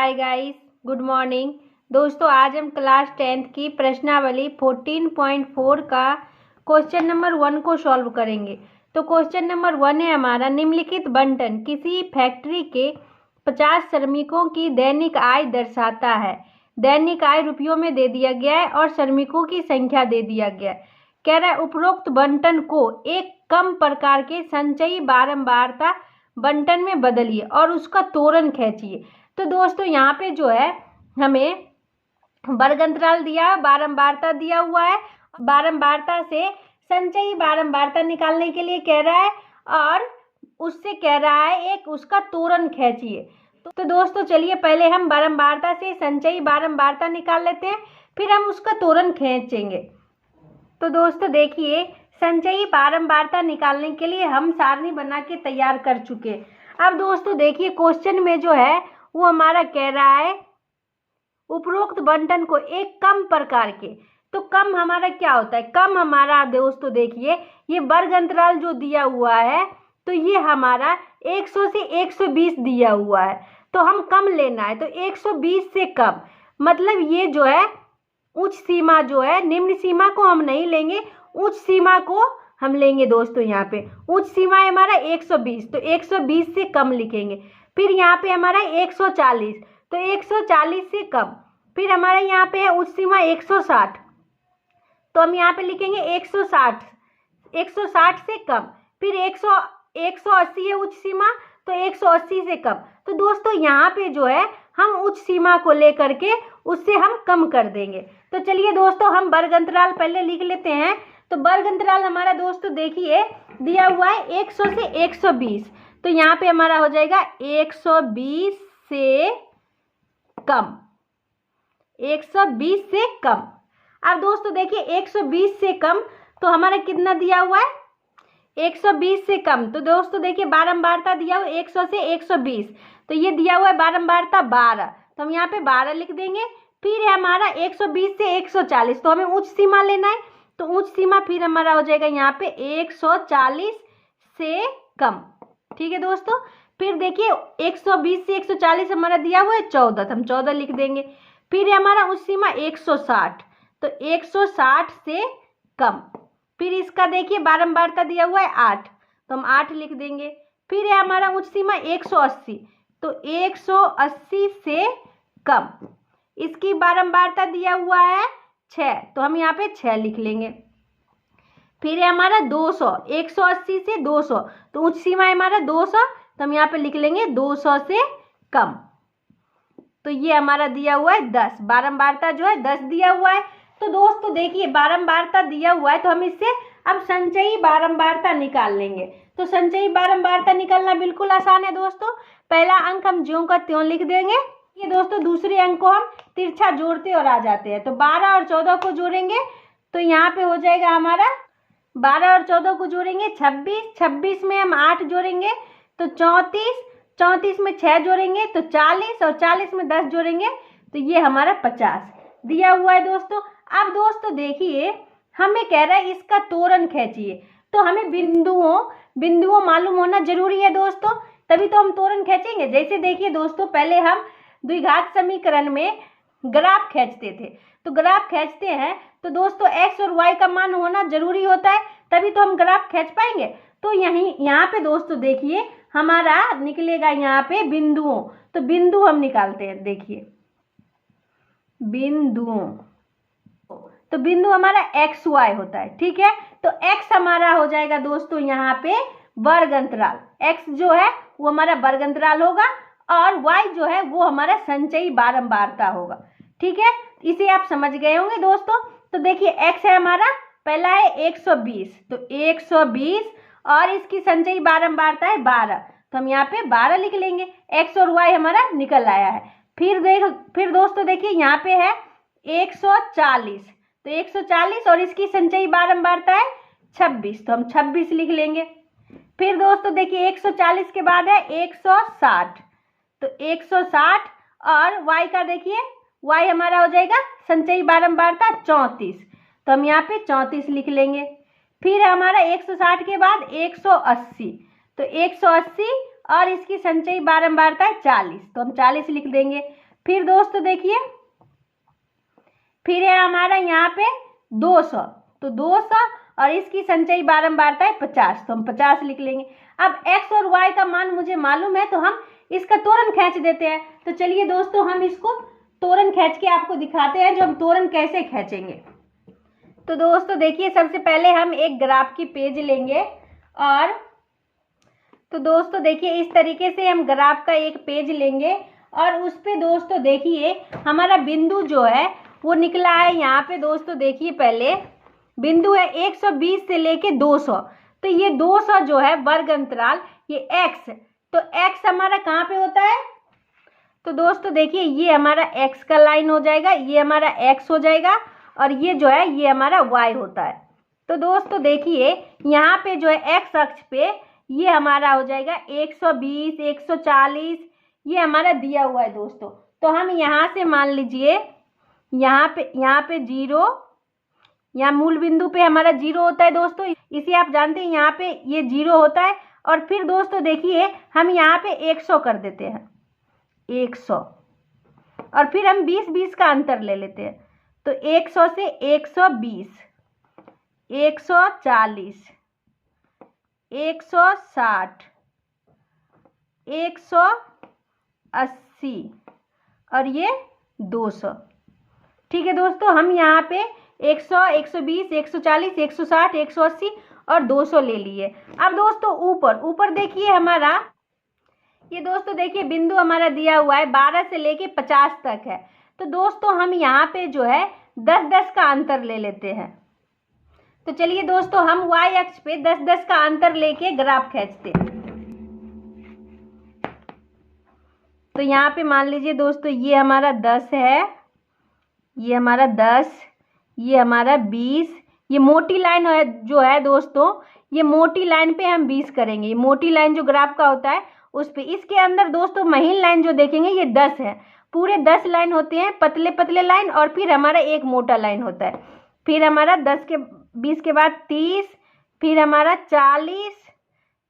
Hi guys, good morning. दोस्तों, आज हम क्लास 10th की प्रश्नावली 14.4 का क्वेश्चन नंबर 1 को सॉल्व करेंगे। तो क्वेश्चन नंबर 1 है हमारा, निम्नलिखित बंटन किसी फैक्ट्री के 50 श्रमिकों की दैनिक आय दर्शाता है। दैनिक आय रुपयों में दे दिया गया है और श्रमिकों की संख्या दे दिया गया है। कह रहा है उपरोक्त बंटन को एक कम प्रकार के संचयी बारंबारता बंटन में बदलिए और उसका तोरण खींचिए। तो दोस्तों, यहाँ पे जो है हमें वर्ग अंतराल दिया है, बारंबारता दिया हुआ है। बारंबारता से संचयी बारंबारता निकालने के लिए कह रहा है और उससे कह रहा है एक उसका तोरण खींचिए। तो दोस्तों चलिए पहले हम बारंबारता से संचयी बारंबारता निकाल लेते हैं, फिर हम उसका तोरण खींचेंगे। तो दोस्तों देखिए, संचयी बारंबारता निकालने के लिए हम सारणी बना के तैयार कर चुके। अब दोस्तों देखिए, क्वेश्चन में जो है वो हमारा कह रहा है उपरोक्त बंटन को एक कम प्रकार के। तो कम हमारा क्या होता है? कम हमारा दोस्तों देखिए, ये वर्ग अंतराल जो दिया हुआ है तो ये हमारा 100 से 120 दिया हुआ है। तो हम कम लेना है, तो 120 से कम मतलब ये जो है उच्च सीमा जो है, निम्न सीमा को हम नहीं लेंगे, उच्च सीमा को हम लेंगे। दोस्तों यहाँ पे उच्च सीमा है हमारा 120, तो 120 से कम लिखेंगे। फिर यहाँ पे हमारा 140, तो 140 से कम। फिर हमारा यहाँ पे है उच्च सीमा 160, तो हम यहाँ पे लिखेंगे 160, 160 से कम। फिर 180 है उच्च सीमा, तो 180 से कम। तो दोस्तों यहाँ पे जो है हम उच्च सीमा को लेकर के उससे हम कम कर देंगे। तो चलिए दोस्तों, हम वर्ग अंतराल पहले लिख लेते हैं। तो वर्ग अंतराल हमारा दोस्तों देखिए दिया हुआ है 100 से 120, तो यहाँ पे हमारा हो जाएगा 120 से कम, 120 से कम। अब दोस्तों देखिए 120 से कम तो हमारा कितना दिया हुआ है? 120 से कम। तो दोस्तों देखिए बारंबारता दिया हुआ 100 से 120, तो ये दिया हुआ है बारंबारता 12, तो हम यहाँ पे 12 लिख देंगे। फिर है हमारा 120 से 140, तो हमें उच्च सीमा लेना है, तो उच्च सीमा फिर हमारा हो जाएगा यहाँ पे 140 से कम। ठीक है दोस्तों। फिर देखिए 120 से 140 हमारा दिया हुआ है 14, तो हम 14 लिख देंगे। फिर है हमारा उच्च सीमा 160, तो 160 से कम। फिर इसका देखिए बारंबारता दिया हुआ है 8, तो हम 8 लिख देंगे। फिर है हमारा उच्च सीमा 180, तो 180 से कम। इसकी बारंबारता दिया हुआ है 6, तो हम यहाँ पे 6 लिख लेंगे। फिर है हमारा 200, 180 से 200, तो उच्च सीमा है हमारा 200, तो हम यहाँ पे लिख लेंगे 200 से कम। तो ये हमारा दिया हुआ है 10, बारंबारता जो है 10 दिया हुआ है। तो दोस्तों देखिए बारंबारता दिया हुआ है, तो हम इससे अब संचयी बारंबारता निकाल लेंगे। तो संचयी बारंबारता निकालना बिल्कुल आसान है दोस्तों। पहला अंक हम ज्यों का त्यों लिख देंगे। ये दोस्तों दूसरे अंक को हम तिरछा जोड़ते और आ जाते हैं। तो 12 और 14 को जोड़ेंगे, तो यहाँ पे हो जाएगा हमारा 12 और 14 को जोड़ेंगे 26, 26 में हम 8 जोड़ेंगे तो 34, 34 में 6 जोड़ेंगे तो 40, और 40 में 10 जोड़ेंगे तो ये हमारा 50 दिया हुआ है दोस्तों। अब दोस्तों देखिए हमें कह रहा है इसका तोरण खींचिए, तो हमें बिंदुओं मालूम होना जरूरी है दोस्तों, तभी तो हम तोरण खींचेंगे। जैसे देखिए दोस्तों, पहले हम द्विघात समीकरण में ग्राफ खींचते थे, तो ग्राफ खींचते हैं तो दोस्तों x और y का मान होना जरूरी होता है, तभी तो हम ग्राफ खींच पाएंगे। तो यहाँ पे दोस्तों देखिए हमारा निकलेगा यहाँ पे बिंदुओं, तो बिंदु हम निकालते हैं। देखिए बिंदुओं, तो बिंदु हमारा x y होता है। ठीक है, तो x हमारा हो जाएगा दोस्तों यहाँ पे वर्ग अंतराल, x जो है वो हमारा वर्ग अंतराल होगा और y जो है वो हमारा संचयी बारंबारता होगा। ठीक है, इसे आप समझ गए होंगे दोस्तों। तो देखिए x है हमारा, पहला है 120, तो 120 और इसकी संचयी बारंबारता है 12, तो हम यहाँ पे 12 लिख लेंगे। x और y हमारा निकल आया है। फिर दोस्तों देखिए यहाँ पे है 140, तो 140 और इसकी संचयी बारंबारता है 26, तो हम 26 लिख लेंगे। फिर दोस्तों देखिए 140 के बाद है 160, तो 160 और y का देखिए y हमारा हो जाएगा संचयी बारंबारता 34, तो हम यहाँ पे 34 लिख लेंगे। फिर हमारा 160 के बाद 180, तो 180 और इसकी संचयी बारंबारता है 40, तो हम 40 लिख देंगे। फिर दोस्तों देखिए, फिर है हमारा यहाँ पे 200, तो 200 और इसकी संचयी बारंबारता है 50, तो हम 50 लिख लेंगे। अब x और y का मान मुझे मालूम है, तो हम इसका त्वरण खींच देते हैं। तो चलिए दोस्तों, हम इसको त्वरण खींच के आपको दिखाते हैं, जो हम त्वरण कैसे खींचेंगे। तो दोस्तों देखिए, सबसे पहले हम एक ग्राफ की पेज लेंगे, और तो दोस्तों देखिए इस तरीके से हम ग्राफ का एक पेज लेंगे, और उस पे दोस्तों देखिए हमारा बिंदु जो है वो निकला है यहाँ पे। दोस्तों देखिए, पहले बिंदु है 120 से लेके 200, तो ये 200 जो है वर्ग अंतराल, ये x, तो x हमारा कहाँ पे होता है? तो दोस्तों देखिए, ये हमारा x का लाइन हो जाएगा, ये हमारा x हो जाएगा, और ये जो है ये हमारा y होता है। तो दोस्तों देखिए, यहाँ पे जो है x अक्ष पे ये हमारा हो जाएगा 120, 140, ये हमारा दिया हुआ है दोस्तों। तो हम यहाँ से मान लीजिए, यहाँ पे 0, यहाँ मूल बिंदु पे हमारा 0 होता है दोस्तों, इसे आप जानते हैं, यहाँ पे ये 0 होता है। और फिर दोस्तों देखिए, हम यहाँ पे 100 कर देते हैं, 100, और फिर हम 20-20 का अंतर ले लेते हैं। तो 100 से 120, 140, 160, 180, और ये 200। ठीक है दोस्तों, हम यहाँ पे 100, 120, 140, 160, 180 और 200 ले लिए। अब दोस्तों ऊपर देखिए हमारा, ये दोस्तों देखिए बिंदु हमारा दिया हुआ है 12 से लेके 50 तक है। तो दोस्तों हम यहाँ पे जो है 10-10 का अंतर ले लेते हैं। तो चलिए दोस्तों, हम y अक्ष पे 10-10 का अंतर लेके ग्राफ खींचते हैं। तो यहाँ पे मान लीजिए दोस्तों, ये हमारा 10 है, ये हमारा 10, ये हमारा 20, ये मोटी लाइन है जो है दोस्तों, ये मोटी लाइन पे हम 20 करेंगे। ये मोटी लाइन जो ग्राफ का होता है उस पे, इसके अंदर दोस्तों महीन लाइन जो देखेंगे ये 10 है। पूरे 10 लाइन होते हैं, पतले पतले लाइन, और फिर हमारा एक मोटा लाइन होता है। फिर हमारा 20 के बाद 30, फिर हमारा 40,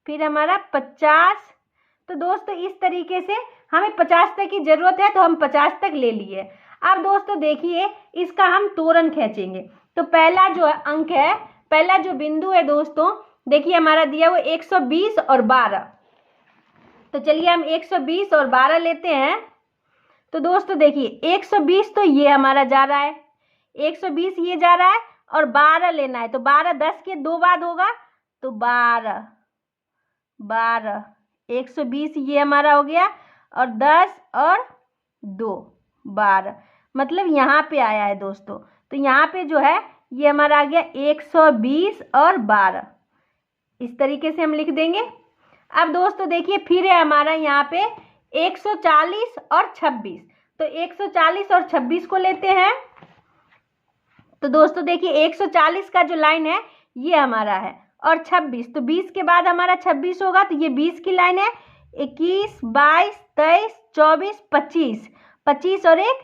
फिर हमारा 50। तो दोस्तों इस तरीके से हमें 50 तक की जरूरत है, तो हम 50 तक ले लिए। अब दोस्तों देखिए, इसका हम त्वरण खींचेंगे। तो पहला जो अंक है, पहला जो बिंदु है दोस्तों, देखिए हमारा दिया हुआ 120 और 12। तो चलिए हम 120 और 12 लेते हैं। तो दोस्तों देखिए 120 तो ये हमारा जा रहा है, 120 ये जा रहा है, और 12 लेना है। तो 12 10 के 2 बाद होगा, तो 12, 120 ये हमारा हो गया, और 10 और 2, 12, मतलब यहाँ पे आया है दोस्तों। तो यहाँ पे जो है ये हमारा आ गया 120 और 12, इस तरीके से हम लिख देंगे। अब दोस्तों देखिए, फिर है हमारा यहाँ पे 140 और 26। तो 140 और 26 को लेते हैं। तो दोस्तों देखिए 140 का जो लाइन है ये हमारा है, और 26, तो 20 के बाद हमारा 26 होगा, तो ये 20 की लाइन है। 21, 22, 23, 24, 25, 25 और 1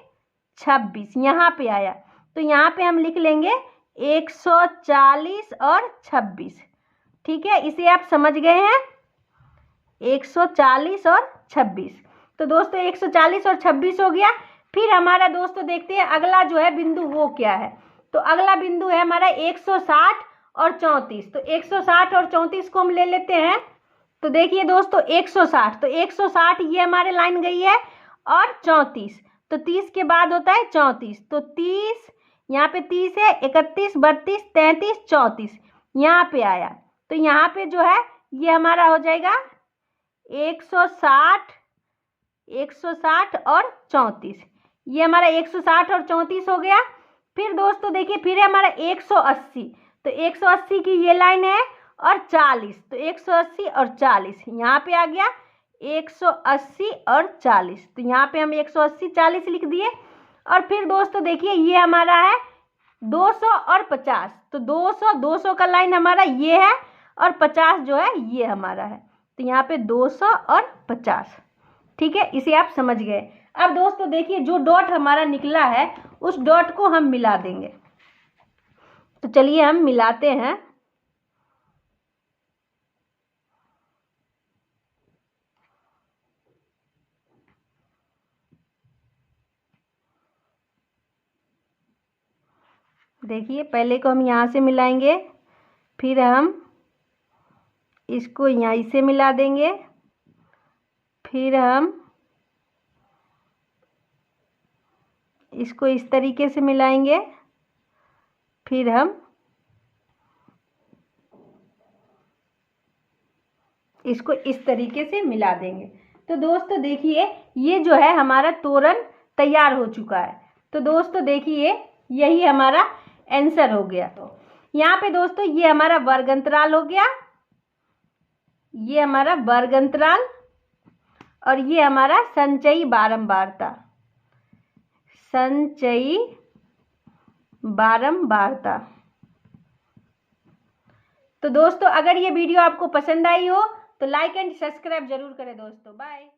26 यहाँ पे आया। तो यहाँ पे हम लिख लेंगे 140 और 26। ठीक है, इसे आप समझ गए हैं, 140 और 26। तो दोस्तों 140 और 26 हो गया। फिर हमारा दोस्तों देखते हैं अगला जो है बिंदु वो क्या है। तो अगला बिंदु है हमारा 160 और 34। तो 160 और 34 को हम ले लेते हैं। तो देखिए दोस्तों 160, तो 160 ये हमारे लाइन गई है, और 34, तो 30 के बाद होता है 34। तो 30, यहाँ पे 30 है, 31, 32, 33, 34 यहाँ पे आया। तो यहाँ पे जो है ये हमारा हो जाएगा 160, 160 और 34, ये हमारा 160 और 34 हो गया। फिर दोस्तों देखिए, फिर है हमारा 180। तो 180 की ये लाइन है, और 40, तो 180 और 40 यहाँ पे आ गया, 180 और 40। तो यहाँ पे हम 180, 40 लिख दिए। और फिर दोस्तों देखिए ये हमारा है 200 और 50। तो 200 का लाइन हमारा ये है, और 50 जो है ये हमारा है। तो यहाँ पे 200 और 50। ठीक है, इसे आप समझ गए। अब दोस्तों देखिए, जो डॉट हमारा निकला है उस डॉट को हम मिला देंगे। तो चलिए हम मिलाते हैं। देखिए पहले को हम यहाँ से मिलाएंगे, फिर हम इसको यहाँ इसे मिला देंगे, फिर हम इसको इस तरीके से मिलाएंगे, फिर हम इसको इस तरीके से मिला देंगे। तो दोस्तों देखिए ये जो है हमारा तोरण तैयार हो चुका है। तो दोस्तों देखिए यही हमारा आंसर हो गया। तो यहाँ पे दोस्तों ये हमारा वर्ग अंतराल हो गया, ये हमारा वर्ग अंतराल, और ये हमारा संचयी बारंबारता, संचयी बारंबारता। तो दोस्तों अगर ये वीडियो आपको पसंद आई हो तो लाइक एंड सब्सक्राइब जरूर करें दोस्तों। बाय।